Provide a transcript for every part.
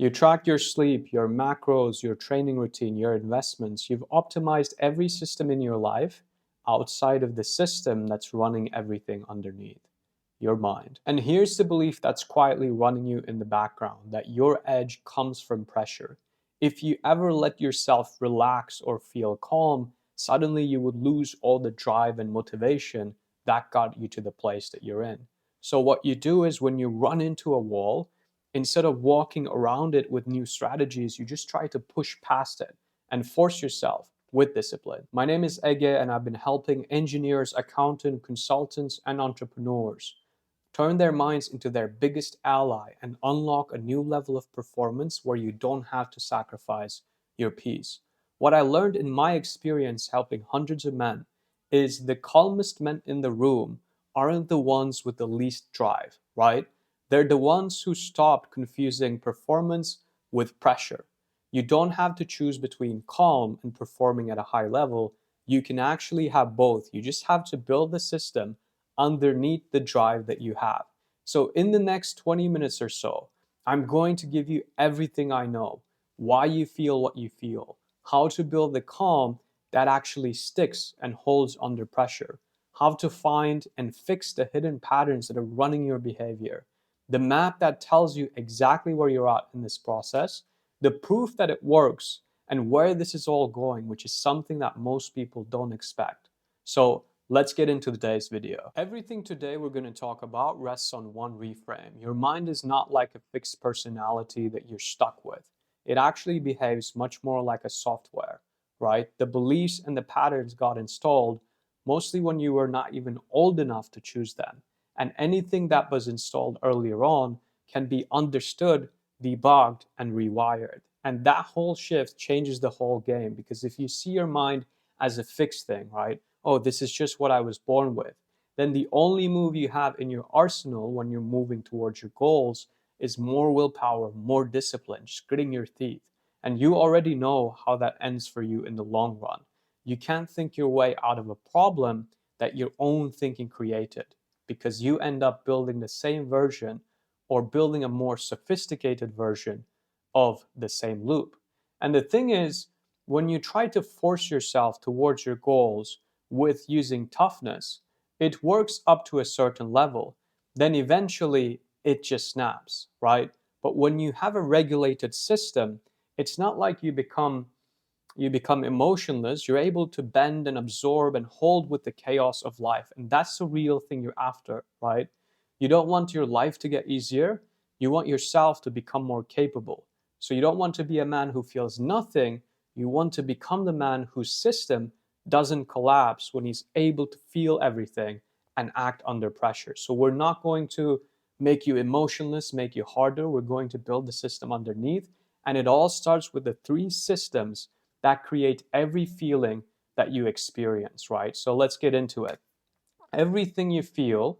You track your sleep, your macros, your training routine, your investments. You've optimized every system in your life outside of the system that's running everything underneath, your mind. And here's the belief that's quietly running you in the background, that your edge comes from pressure. If you ever let yourself relax or feel calm, suddenly you would lose all the drive and motivation that got you to the place that you're in. So what you do is when you run into a wall, instead of walking around it with new strategies, you just try to push past it and force yourself with discipline. My name is Ege, and I've been helping engineers, accountants, consultants, and entrepreneurs turn their minds into their biggest ally and unlock a new level of performance where you don't have to sacrifice your peace. What I learned in my experience helping hundreds of men is the calmest men in the room aren't the ones with the least drive, right? They're the ones who stopped confusing performance with pressure. You don't have to choose between calm and performing at a high level. You can actually have both. You just have to build the system underneath the drive that you have. So, in the next 20 minutes or so, I'm going to give you everything I know, why you feel what you feel, how to build the calm that actually sticks and holds under pressure, how to find and fix the hidden patterns that are running your behavior, the map that tells you exactly where you're at in this process, the proof that it works, and where this is all going, which is something that most people don't expect. So, let's get into today's video. Everything today we're going to talk about rests on one reframe. Your mind is not like a fixed personality that you're stuck with. It actually behaves much more like a software, right? The beliefs and the patterns got installed mostly when you were not even old enough to choose them. And anything that was installed earlier on can be understood, debugged, and rewired. And that whole shift changes the whole game, because if you see your mind as a fixed thing, right? Oh, this is just what I was born with, then the only move you have in your arsenal when you're moving towards your goals is more willpower, more discipline, just gritting your teeth. And you already know how that ends for you in the long run. You can't think your way out of a problem that your own thinking created, because you end up building the same version or building a more sophisticated version of the same loop. And the thing is, when you try to force yourself towards your goals with using toughness, it works up to a certain level. Then eventually it just snaps, right? But when you have a regulated system, it's not like you become emotionless. You're able to bend and absorb and hold with the chaos of life. And that's the real thing you're after, right? You don't want your life to get easier. You want yourself to become more capable. So you don't want to be a man who feels nothing. You want to become the man whose system doesn't collapse when he's able to feel everything and act under pressure. So we're not going to make you emotionless, make you harder. We're going to build the system underneath. And it all starts with the three systems that create every feeling that you experience, right? So let's get into it. Everything you feel,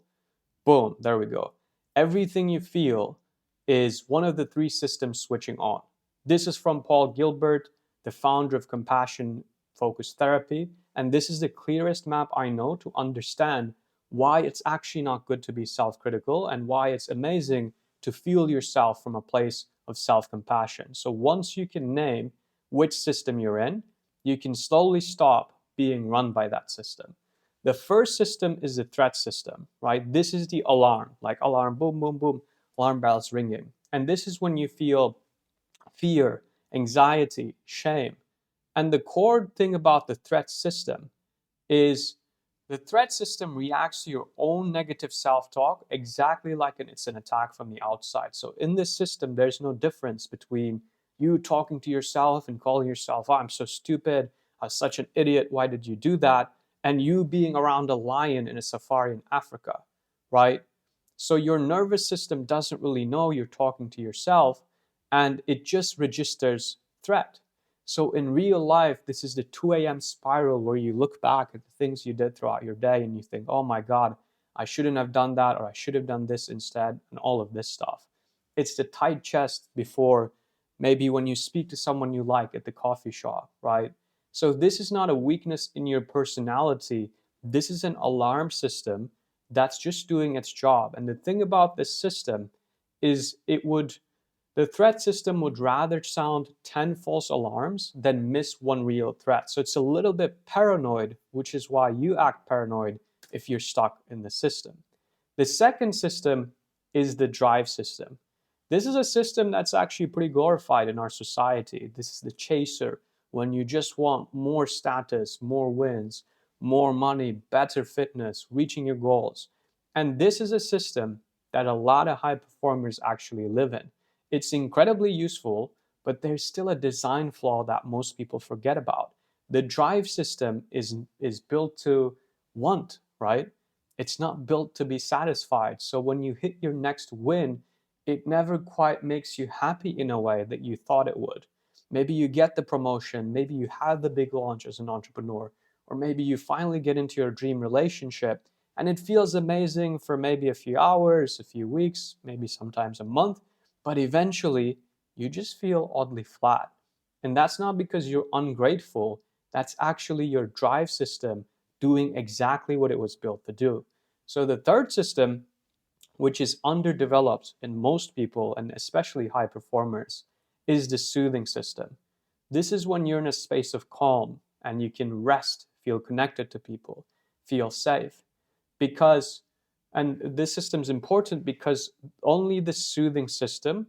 boom, there we go. Everything you feel is one of the three systems switching on. This is from Paul Gilbert, the founder of compassion focused therapy. And this is the clearest map I know to understand why it's actually not good to be self critical and why it's amazing to feel yourself from a place of self compassion. So once you can name which system you're in, you can slowly stop being run by that system. The first system is the threat system, right? This is the alarm, like alarm, boom, boom, boom, alarm bells ringing. And this is when you feel fear, anxiety, shame. And the core thing about the threat system is the threat system reacts to your own negative self-talk exactly like it's an attack from the outside. So in this system, there's no difference between you talking to yourself and calling yourself, oh, I'm so stupid, I'm such an idiot, why did you do that? And you being around a lion in a safari in Africa, right? So your nervous system doesn't really know you're talking to yourself, and it just registers threat. So in real life, this is the 2 a.m. spiral where you look back at the things you did throughout your day and you think, oh my God, I shouldn't have done that, or I should have done this instead, and all of this stuff. It's the tight chest before maybe when you speak to someone you like at the coffee shop, right? So this is not a weakness in your personality. This is an alarm system that's just doing its job. And the thing about this system is it would The threat system would rather sound 10 false alarms than miss one real threat. So it's a little bit paranoid, which is why you act paranoid if you're stuck in the system. The second system is the drive system. This is a system that's actually pretty glorified in our society. This is the chaser, when you just want more status, more wins, more money, better fitness, reaching your goals. And this is a system that a lot of high performers actually live in. It's incredibly useful, but there's still a design flaw that most people forget about. The drive system is built to want, right? It's not built to be satisfied. So when you hit your next win, it never quite makes you happy in a way that you thought it would. Maybe you get the promotion, maybe you have the big launch as an entrepreneur, or maybe you finally get into your dream relationship and it feels amazing for maybe a few hours, a few weeks, maybe sometimes a month, but eventually you just feel oddly flat. And that's not because you're ungrateful, that's actually your drive system doing exactly what it was built to do. So the third system, which is underdeveloped in most people and especially high performers, is the soothing system. This is when you're in a space of calm and you can rest, feel connected to people, feel safe. Because, and this system is important because only the soothing system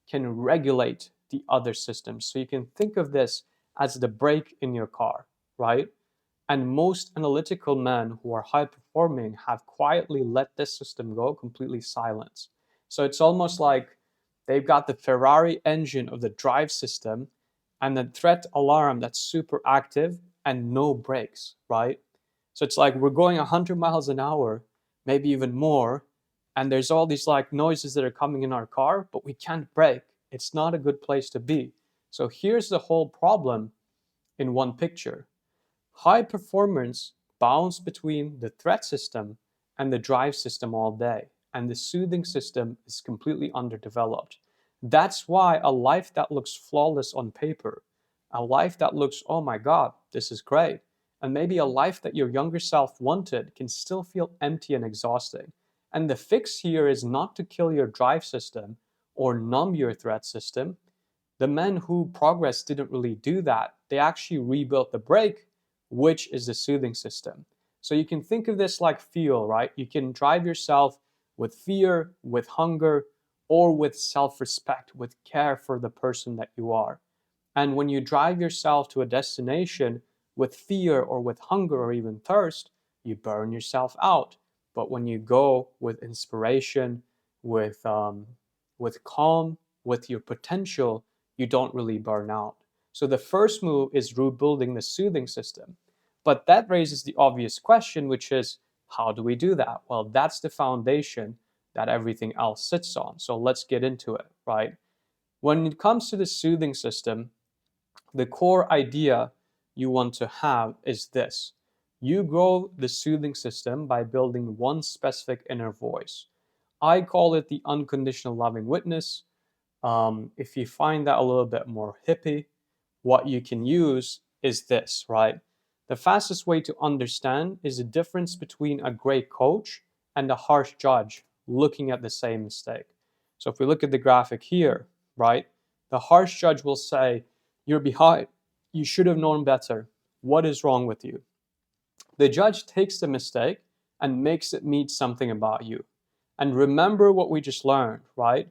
can regulate the other systems. So you can think of this as the brake in your car, right? And most analytical men who are high performing have quietly let this system go completely silent. So it's almost like they've got the Ferrari engine of the drive system and the threat alarm that's super active and no brakes, right? So it's like we're going 100 miles an hour, maybe even more, and there's all these like noises that are coming in our car, but we can't brake. It's not a good place to be. So here's the whole problem in one picture. High performance bounce between the threat system and the drive system all day, and the soothing system is completely underdeveloped. That's why a life that looks flawless on paper, a life that looks, oh my God, this is great, and maybe a life that your younger self wanted can still feel empty and exhausting. And the fix here is not to kill your drive system or numb your threat system. The men who progressed didn't really do that. They actually rebuilt the brake, which is the soothing system. So you can think of this like fuel, right? You can drive yourself with fear, with hunger, or with self respect, with care for the person that you are. And when you drive yourself to a destination with fear or with hunger or even thirst, you burn yourself out. But when you go with inspiration, with, um, with calm, with your potential, you don't really burn out. So the first move is rebuilding the soothing system. But that raises the obvious question, which is how do we do that? Well, that's the foundation that everything else sits on. So let's get into it, right? When it comes to the soothing system, the core idea you want to have is this. You grow the soothing system by building one specific inner voice. I call it the unconditional loving witness. If you find that a little bit more hippie, what you can use is this, right? The fastest way to understand is the difference between a great coach and a harsh judge looking at the same mistake. So if we look at the graphic here, right, the harsh judge will say, you're behind. You should have known better. What is wrong with you? The judge takes the mistake and makes it mean something about you. And remember what we just learned, right?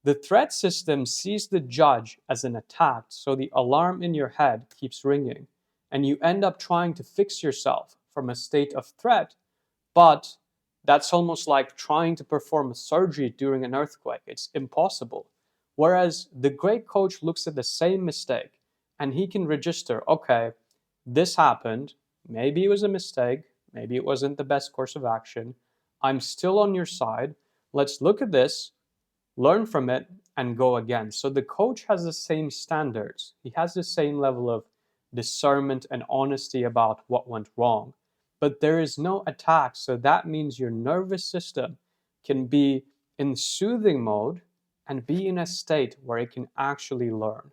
The threat system sees the judge as an attack, so the alarm in your head keeps ringing, and you end up trying to fix yourself from a state of threat, but that's almost like trying to perform a surgery during an earthquake. It's impossible. Whereas the great coach looks at the same mistake and he can register, okay, this happened. Maybe it was a mistake. Maybe it wasn't the best course of action. I'm still on your side. Let's look at this, learn from it, and go again. So the coach has the same standards. He has the same level of discernment and honesty about what went wrong. But there is no attack. So that means your nervous system can be in soothing mode and be in a state where it can actually learn.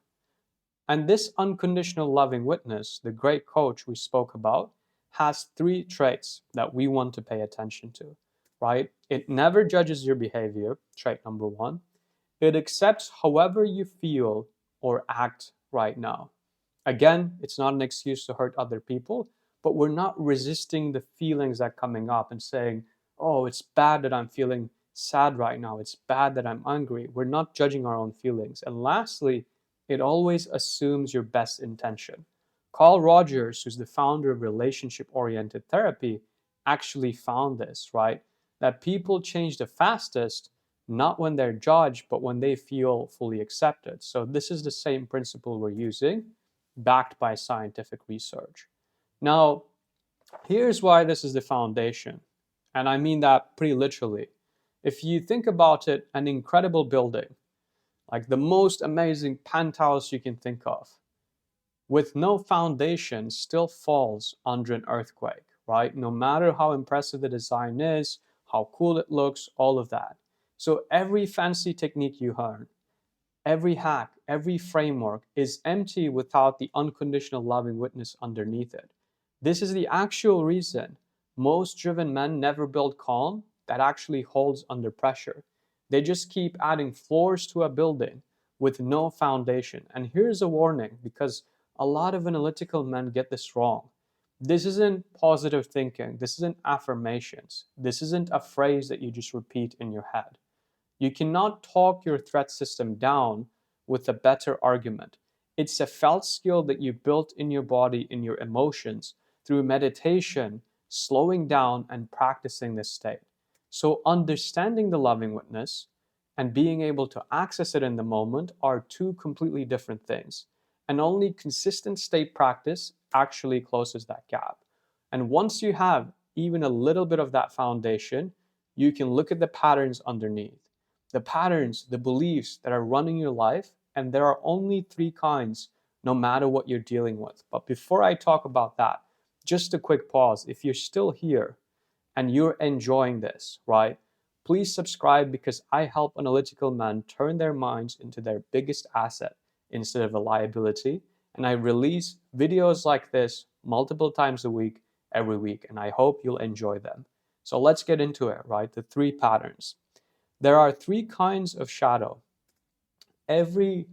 And this unconditional loving witness, the great coach we spoke about, has three traits that we want to pay attention to, right? It never judges your behavior, trait number one. It accepts however you feel or act right now. Again, it's not an excuse to hurt other people, but we're not resisting the feelings that are coming up and saying, oh, it's bad that I'm feeling sad right now. It's bad that I'm angry. We're not judging our own feelings. And lastly, it always assumes your best intention. Carl Rogers, who's the founder of relationship oriented therapy, actually found this, right? That people change the fastest not when they're judged, but when they feel fully accepted. So, this is the same principle we're using, backed by scientific research. Now, here's why this is the foundation. And I mean that pretty literally. If you think about it, an incredible building, like the most amazing penthouse you can think of, with no foundation, still falls under an earthquake, right? No matter how impressive the design is, how cool it looks, all of that. So every fancy technique you learn, every hack, every framework is empty without the unconditional loving witness underneath it. This is the actual reason most driven men never build calm that actually holds under pressure. They just keep adding floors to a building with no foundation. And here's a warning, because a lot of analytical men get this wrong. This isn't positive thinking. This isn't affirmations. This isn't a phrase that you just repeat in your head. You cannot talk your threat system down with a better argument. It's a felt skill that you built in your body, in your emotions, through meditation, slowing down, and practicing this state. So, understanding the loving witness and being able to access it in the moment are two completely different things. And only consistent state practice actually closes that gap. And once you have even a little bit of that foundation, you can look at the patterns underneath, the patterns, the beliefs that are running your life. And there are only three kinds, no matter what you're dealing with. But before I talk about that, just a quick pause. If you're still here and you're enjoying this, right, please subscribe, because I help analytical men turn their minds into their biggest asset instead of a liability. And I release videos like this multiple times a week, every week, and I hope you'll enjoy them. So let's get into it, right? The three patterns. There are three kinds of shadow. Every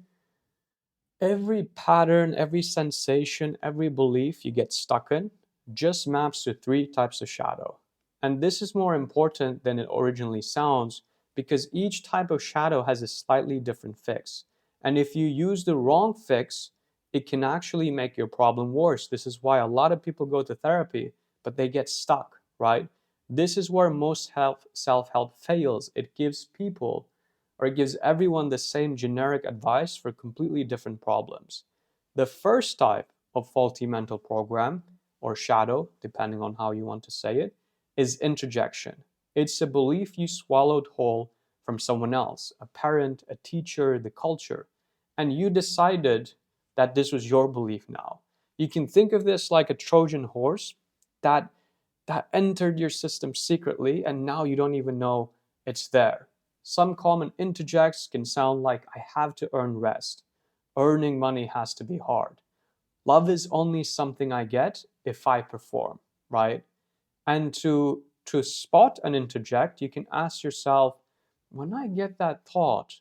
pattern, every sensation, every belief you get stuck in just maps to three types of shadow. And this is more important than it originally sounds, because each type of shadow has a slightly different fix. And if you use the wrong fix, it can actually make your problem worse. This is why a lot of people go to therapy, but they get stuck, right? This is where most self-help fails. It gives people, or it gives everyone, the same generic advice for completely different problems. The first type of faulty mental program, or shadow, depending on how you want to say it, is introjection. It's a belief you swallowed whole from someone else, a parent, a teacher, the culture, and you decided that this was your belief now. You can think of this like a Trojan horse that entered your system secretly, and now you don't even know it's there. Some common interjects can sound like, I have to earn rest. Earning money has to be hard. Love is only something I get if I perform, right? And to spot and interject, you can ask yourself, when I get that thought,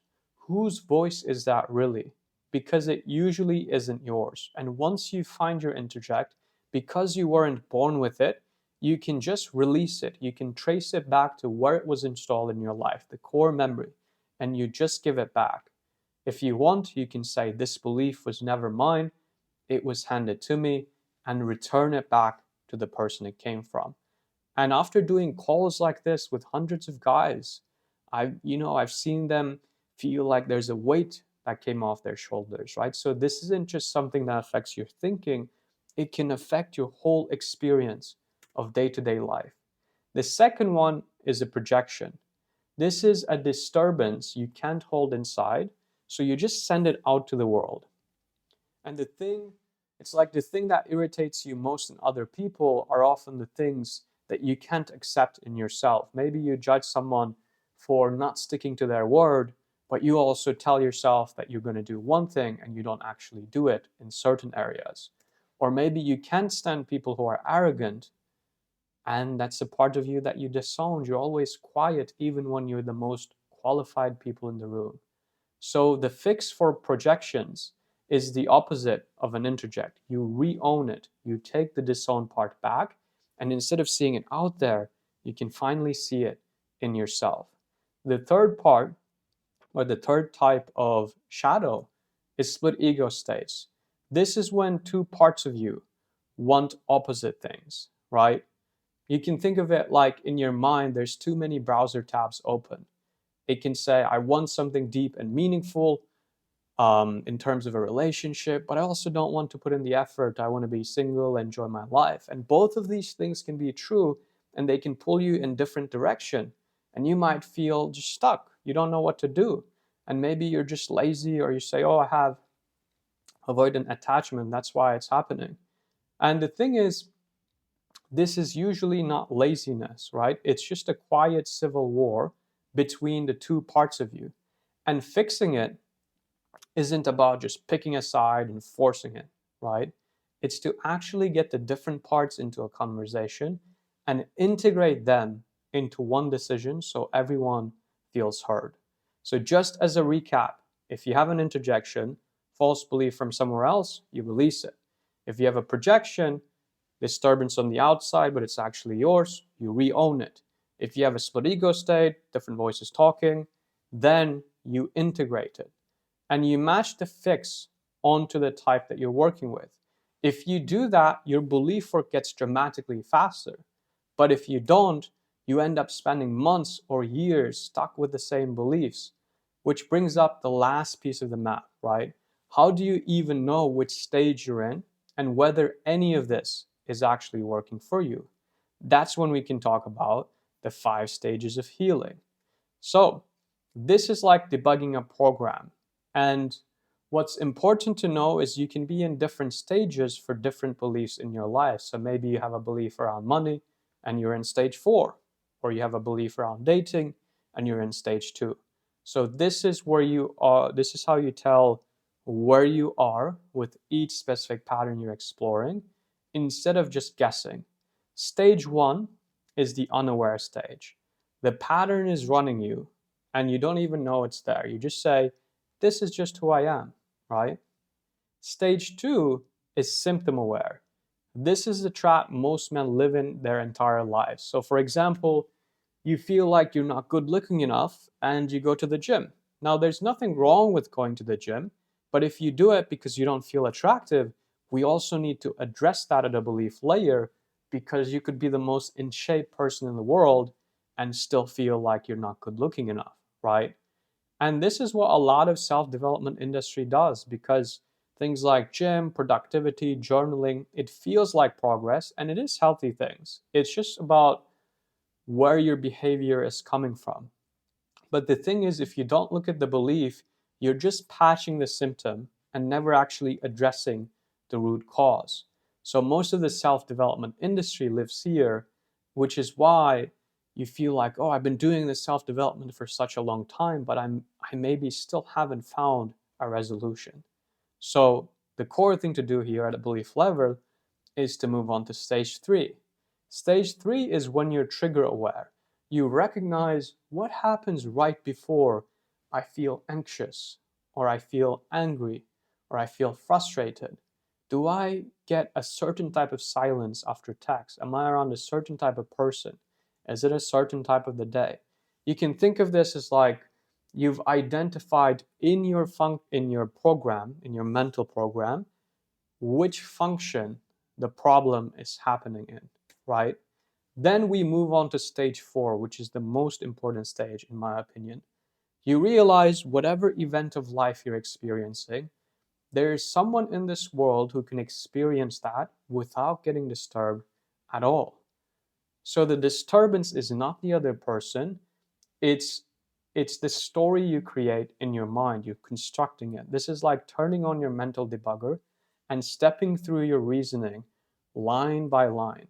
whose voice is that really? Because it usually isn't yours. And once you find your interject, because you weren't born with it, you can just release it. You can trace it back to where it was installed in your life, the core memory, and you just give it back. If you want, you can say, this belief was never mine, it was handed to me, and return it back to the person it came from. And after doing calls like this with hundreds of guys, I've seen them feel like there's a weight that came off their shoulders, right? So this isn't just something that affects your thinking, it can affect your whole experience of day-to-day life. The second one is a projection. This is a disturbance you can't hold inside, so you just send it out to the world. And it's like the thing that irritates you most in other people are often the things that you can't accept in yourself. Maybe you judge someone for not sticking to their word, but you also tell yourself that you're going to do one thing and you don't actually do it in certain areas. Or maybe you can't stand people who are arrogant, and that's a part of you that you disown. You're always quiet even when you're the most qualified people in the room. So the fix for projections is the opposite of an introject. You re-own it. You take the disowned part back, and instead of seeing it out there, you can finally see it in yourself. The third part, or the third type of shadow, is split ego states. This is when two parts of you want opposite things, right? You can think of it like in your mind, there's too many browser tabs open. It can say, I want something deep and meaningful in terms of a relationship, but I also don't want to put in the effort. I want to be single, enjoy my life. And both of these things can be true, and they can pull you in different direction. And you might feel just stuck. You don't know what to do. And maybe you're just lazy, or you say, oh, I have avoidant attachment. That's why it's happening. And the thing is, this is usually not laziness, right? It's just a quiet civil war between the two parts of you. And fixing it isn't about just picking a side and forcing it, right? It's to actually get the different parts into a conversation and integrate them into one decision so everyone feels heard. So, just as a recap, if you have an interjection, false belief from somewhere else, you release it. If you have a projection, disturbance on the outside, but it's actually yours, you re-own it. If you have a split ego state, different voices talking, then you integrate it and you match the fix onto the type that you're working with. If you do that, your belief work gets dramatically faster. But if you don't, you end up spending months or years stuck with the same beliefs, which brings up the last piece of the map, right? How do you even know which stage you're in and whether any of this is actually working for you? That's when we can talk about the 5 stages of healing. So, this is like debugging a program. And what's important to know is you can be in different stages for different beliefs in your life. So maybe you have a belief around money and you're in stage 4, or you have a belief around dating and you're in stage 2. So this is where you are, this is how you tell where you are with each specific pattern you're exploring instead of just guessing. Stage 1 is the unaware stage. The pattern is running you and you don't even know it's there. You just say, this is just who I am, right? Stage 2 is symptom aware. This is the trap most men live in their entire lives. So, for example, you feel like you're not good looking enough and you go to the gym. Now, there's nothing wrong with going to the gym, but if you do it because you don't feel attractive, we also need to address that at a belief layer because you could be the most in shape person in the world and still feel like you're not good looking enough, right? And this is what a lot of self-development industry does because things like gym, productivity, journaling, it feels like progress and it is healthy things. It's just about where your behavior is coming from. But the thing is, if you don't look at the belief, you're just patching the symptom and never actually addressing the root cause. So most of the self-development industry lives here, which is why you feel like, oh, I've been doing this self-development for such a long time, but I maybe still haven't found a resolution. So the core thing to do here at a belief level is to move on to stage 3. Stage 3 is when you're trigger aware. You recognize what happens right before I feel anxious, or I feel angry, or I feel frustrated. Do I get a certain type of silence after text? Am I around a certain type of person? Is it a certain type of the day? You can think of this as like you've identified in your program, in your mental program, which function the problem is happening in, right? Then we move on to stage 4, which is the most important stage, in my opinion. You realize whatever event of life you're experiencing, there is someone in this world who can experience that without getting disturbed at all. So the disturbance is not the other person, it's the story you create in your mind. You're constructing it. This is like turning on your mental debugger and stepping through your reasoning line by line.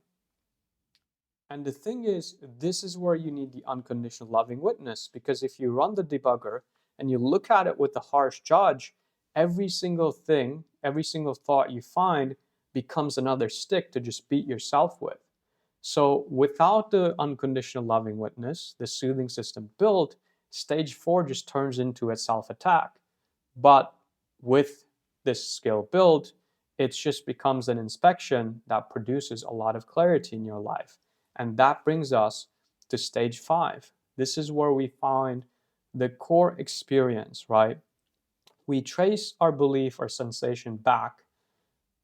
And the thing is, this is where you need the unconditional loving witness, because if you run the debugger and you look at it with a harsh judge, every single thing, every single thought you find becomes another stick to just beat yourself with. So without the unconditional loving witness, the soothing system built, stage 4 just turns into a self-attack. But with this skill built, it just becomes an inspection that produces a lot of clarity in your life. And that brings us to stage 5. This is where we find the core experience, right? We trace our belief or sensation back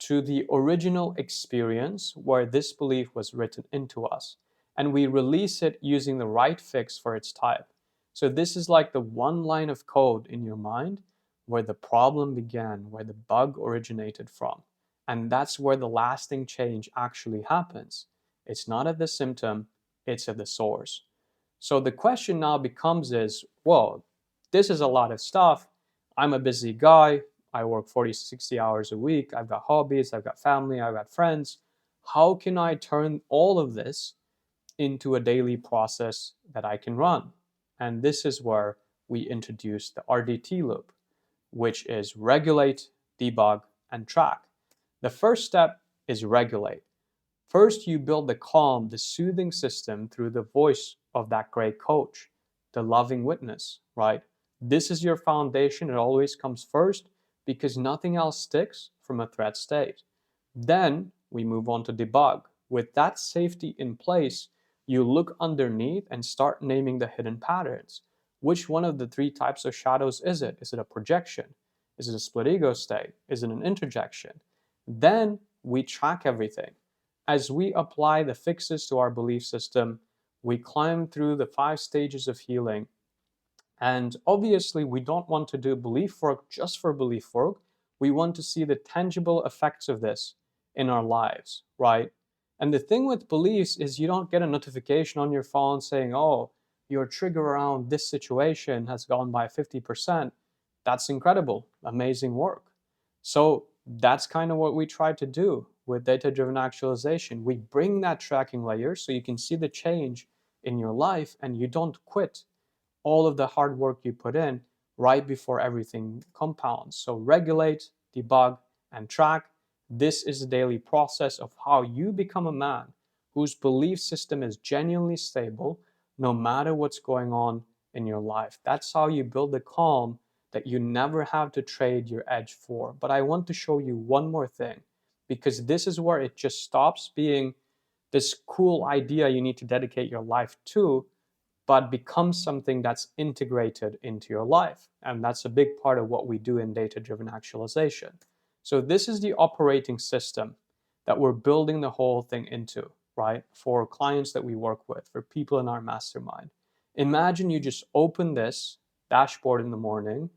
to the original experience where this belief was written into us, and we release it using the right fix for its type. So, this is like the one line of code in your mind where the problem began, where the bug originated from. And that's where the lasting change actually happens. It's not at the symptom, it's at the source. So the question now becomes is, well, this is a lot of stuff. I'm a busy guy. I work 40, 60 hours a week. I've got hobbies, I've got family, I've got friends. How can I turn all of this into a daily process that I can run? And this is where we introduce the RDT loop, which is regulate, debug, and track. The first step is regulate. First, you build the calm, the soothing system through the voice of that great coach, the loving witness, right? This is your foundation. It always comes first because nothing else sticks from a threat state. Then we move on to debug. With that safety in place, you look underneath and start naming the hidden patterns. Which one of the 3 types of shadows is it? Is it a projection? Is it a split ego state? Is it an introjection? Then we track everything. As we apply the fixes to our belief system, we climb through the 5 stages of healing. And obviously, we don't want to do belief work just for belief work. We want to see the tangible effects of this in our lives, right? And the thing with beliefs is you don't get a notification on your phone saying, oh, your trigger around this situation has gone by 50%. That's incredible, amazing work. So that's kind of what we try to do with data-driven actualization. We bring that tracking layer so you can see the change in your life and you don't quit all of the hard work you put in right before everything compounds. So regulate, debug, and track. This is the daily process of how you become a man whose belief system is genuinely stable no matter what's going on in your life. That's how you build the calm that you never have to trade your edge for. But I want to show you one more thing, because this is where it just stops being this cool idea you need to dedicate your life to, but becomes something that's integrated into your life. And that's a big part of what we do in data-driven actualization. So this is the operating system that we're building the whole thing into, right? For clients that we work with, for people in our mastermind. Imagine you just open this dashboard in the morning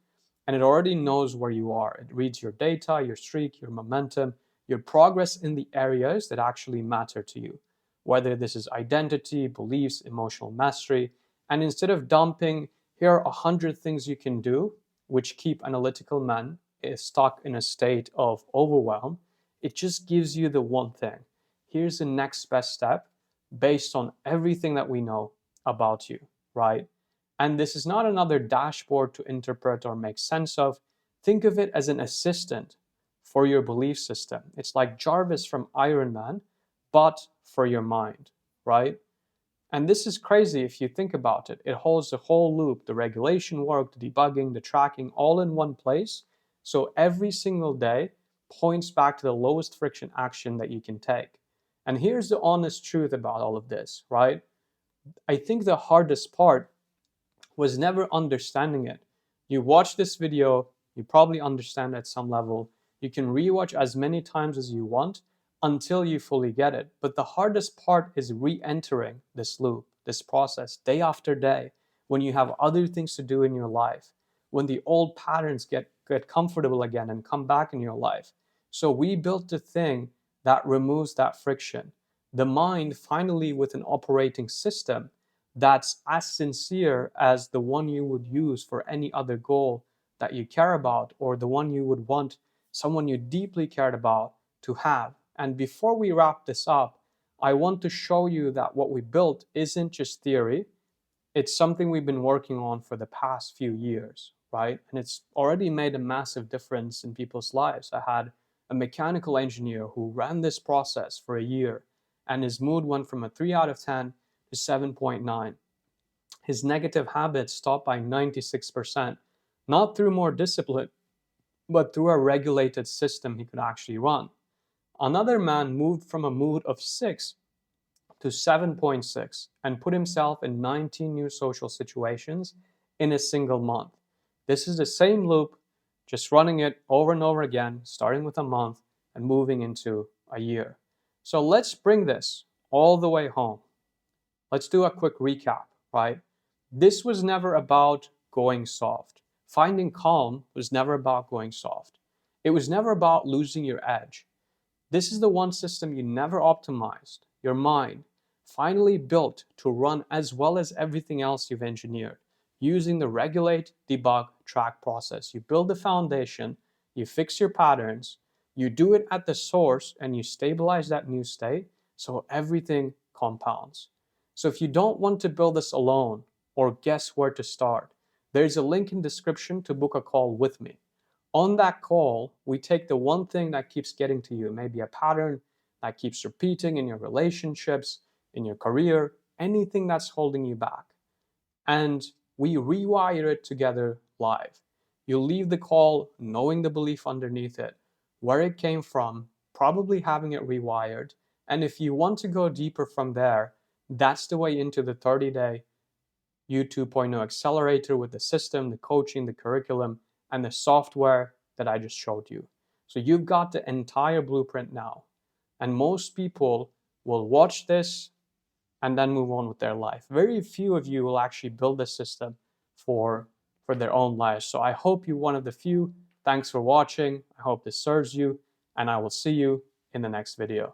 and it already knows where you are. It reads your data, your streak, your momentum, your progress in the areas that actually matter to you, whether this is identity, beliefs, emotional mastery. And instead of dumping, here are 100 things you can do, which keep analytical men stuck in a state of overwhelm, it just gives you the one thing. Here's the next best step based on everything that we know about you, right? And this is not another dashboard to interpret or make sense of. Think of it as an assistant for your belief system. It's like Jarvis from Iron Man, but for your mind, right? And this is crazy if you think about it. It holds the whole loop, the regulation work, the debugging, the tracking, all in one place. So every single day points back to the lowest friction action that you can take. And here's the honest truth about all of this, right? I think the hardest part was never understanding it. You watch this video, you probably understand at some level. You can rewatch as many times as you want until you fully get it. But the hardest part is re-entering this loop, this process, day after day, when you have other things to do in your life, when the old patterns get comfortable again and come back in your life. So we built the thing that removes that friction. The mind, finally, with an operating system that's as sincere as the one you would use for any other goal that you care about, or the one you would want someone you deeply cared about to have. And before we wrap this up, I want to show you that what we built isn't just theory, it's something we've been working on for the past few years, right? And it's already made a massive difference in people's lives. I had a mechanical engineer who ran this process for a year, and his mood went from a 3 out of 10 to 7.9. His negative habits stopped by 96%, not through more discipline, but through a regulated system he could actually run. Another man moved from a mood of 6 to 7.6 and put himself in 19 new social situations in a single month. This is the same loop, just running it over and over again, starting with a month and moving into a year. So let's bring this all the way home. Let's do a quick recap, right? This was never about going soft. Finding calm was never about going soft. It was never about losing your edge. This is the one system you never optimized, your mind, finally built to run as well as everything else you've engineered, using the regulate, debug, track process. You build the foundation, you fix your patterns, you do it at the source, and you stabilize that new state so everything compounds. So if you don't want to build this alone or guess where to start, there's a link in description to book a call with me. On that call, we take the one thing that keeps getting to you, maybe a pattern that keeps repeating in your relationships, in your career, anything that's holding you back, and we rewire it together live. You'll leave the call knowing the belief underneath it, where it came from, probably having it rewired, and if you want to go deeper from there, that's the way into the 30-day U 2.0 accelerator with the system, the coaching, the curriculum, and the software that I just showed you. So you've got the entire blueprint now. And most people will watch this and then move on with their life. Very few of you will actually build a system for their own lives. So I hope you're one of the few. Thanks for watching. I hope this serves you, and I will see you in the next video.